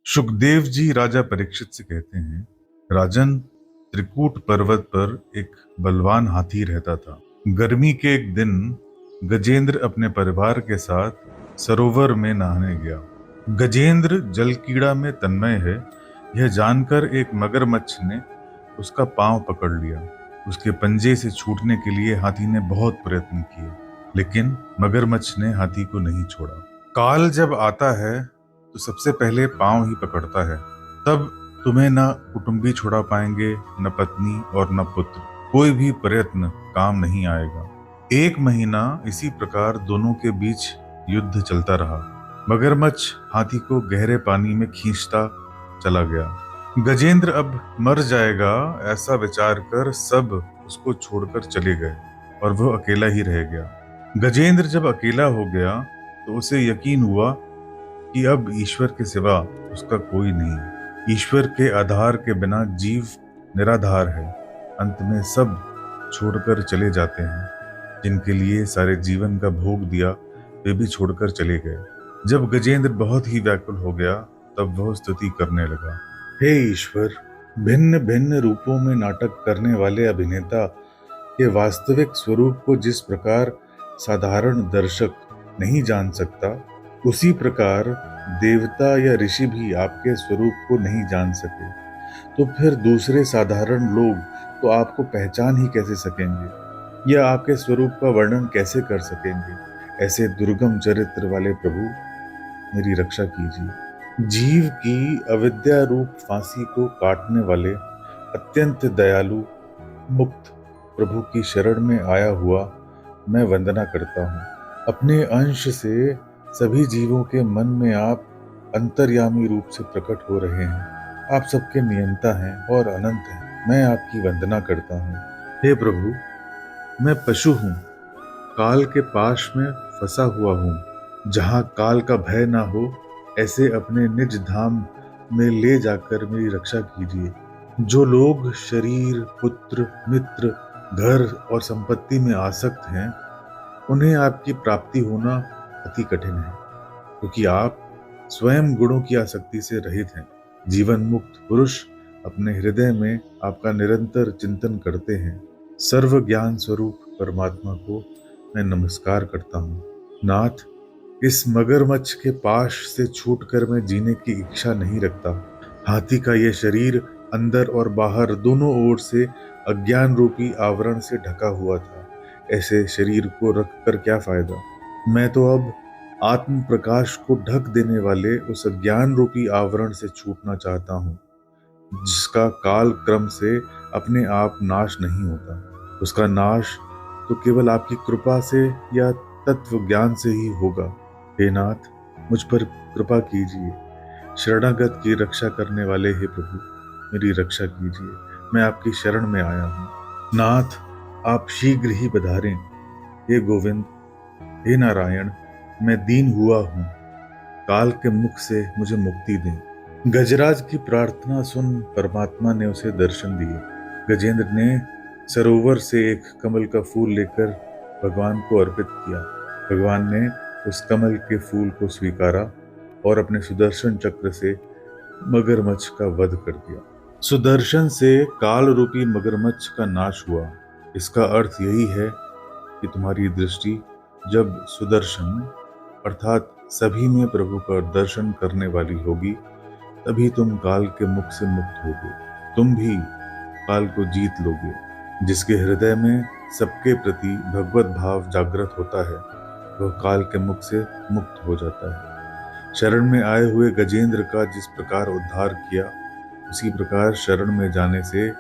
सुखदेव जी राजा परीक्षित से कहते हैं, राजन, त्रिकूट पर्वत पर एक बलवान हाथी रहता था। गर्मी के एक दिन गजेंद्र अपने परिवार के साथ सरोवर में नहाने गया। गजेंद्र जलकीड़ा में तन्मय है, यह जानकर एक मगरमच्छ ने उसका पांव पकड़ लिया। उसके पंजे से छूटने के लिए हाथी ने बहुत प्रयत्न किए, लेकिन मगरमच्छ ने हाथी को नहीं छोड़ा। काल जब आता है तो सबसे पहले पांव ही पकड़ता है। तब तुम्हें न कुटुंबी छुड़ा पाएंगे, न पत्नी और न पुत्र। कोई भी प्रयत्न काम नहीं आएगा। एक महीना इसी प्रकार दोनों के बीच युद्ध चलता रहा। मगरमच्छ हाथी को गहरे पानी में खींचता चला गया। गजेंद्र अब मर जाएगा ऐसा विचार कर सब उसको छोड़कर चले गए और वह अकेला ही रह गया। गजेंद्र जब अकेला हो गया तो उसे यकीन हुआ कि अब ईश्वर के सिवा उसका कोई नहीं। ईश्वर के आधार के बिना जीव निराधार है। अंत में सब छोड़कर चले जाते हैं। जिनके लिए सारे जीवन का भोग दिया वे भी छोड़कर चले गए। जब गजेंद्र बहुत ही व्याकुल हो गया तब वह स्तुति करने लगा, हे ईश्वर, भिन्न भिन्न रूपों में नाटक करने वाले अभिनेता के वास्तविक स्वरूप को जिस प्रकार साधारण दर्शक नहीं जान सकता, उसी प्रकार देवता या ऋषि भी आपके स्वरूप को नहीं जान सके, तो फिर दूसरे साधारण लोग तो आपको पहचान ही कैसे सकेंगे या आपके स्वरूप का वर्णन कैसे कर सकेंगे। ऐसे दुर्गम चरित्र वाले प्रभु, मेरी रक्षा कीजिए। जीव की अविद्या रूप फांसी को काटने वाले अत्यंत दयालु मुक्त प्रभु की शरण में आया हुआ मैं वंदना करता हूँ। अपने अंश से सभी जीवों के मन में आप अंतर्यामी रूप से प्रकट हो रहे हैं। आप सबके नियंता हैं और अनंत हैं। मैं आपकी वंदना करता हूँ। हे प्रभु, मैं पशु हूँ, काल के पाश में फंसा हुआ हूँ। जहाँ काल का भय ना हो, ऐसे अपने निज धाम में ले जाकर मेरी रक्षा कीजिए। जो लोग शरीर, पुत्र, मित्र, घर और संपत्ति में आसक्त हैं, उन्हें आपकी प्राप्ति होना अति कठिन है, क्योंकि आप स्वयं गुणों की आसक्ति से रहित हैं। जीवन मुक्त पुरुष अपने हृदय में आपका निरंतर चिंतन करते हैं। सर्व ज्ञान स्वरूप परमात्मा को मैं नमस्कार करता हूँ। नाथ, इस मगरमच्छ के पाश से छूटकर मैं जीने की इच्छा नहीं रखता। हाथी का यह शरीर अंदर और बाहर दोनों ओर से अज्ञान रूपी आवरण से ढका हुआ था। ऐसे शरीर को रखकर क्या फायदा। मैं तो अब आत्म प्रकाश को ढक देने वाले उस अज्ञान रूपी आवरण से छूटना चाहता हूँ, जिसका काल क्रम से अपने आप नाश नहीं होता। उसका नाश तो केवल आपकी कृपा से या तत्व ज्ञान से ही होगा। हे नाथ, मुझ पर कृपा कीजिए। शरणागत की रक्षा करने वाले हे प्रभु, मेरी रक्षा कीजिए। मैं आपकी शरण में आया हूँ। नाथ, आप शीघ्र ही पधारें। हे गोविंद, हे नारायण, मैं दीन हुआ हूँ। काल के मुख से मुझे मुक्ति दें। गजराज की प्रार्थना सुन परमात्मा ने उसे दर्शन दिए। गजेंद्र ने सरोवर से एक कमल का फूल लेकर भगवान को अर्पित किया। भगवान ने उस कमल के फूल को स्वीकारा और अपने सुदर्शन चक्र से मगरमच्छ का वध कर दिया। सुदर्शन से काल रूपी मगरमच्छ का नाश हुआ। इसका अर्थ यही है कि तुम्हारी दृष्टि जब सुदर्शन अर्थात सभी में प्रभु का दर्शन करने वाली होगी, तभी तुम काल के मुख से मुक्त होगे। तुम भी काल को जीत लोगे। जिसके हृदय में सबके प्रति भगवत भाव जागृत होता है, वह काल के मुख से मुक्त हो जाता है। शरण में आए हुए गजेंद्र का जिस प्रकार उद्धार किया, उसी प्रकार शरण में जाने से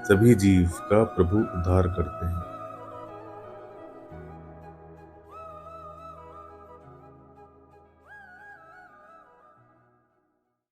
सभी जीव का प्रभु उद्धार करते हैं।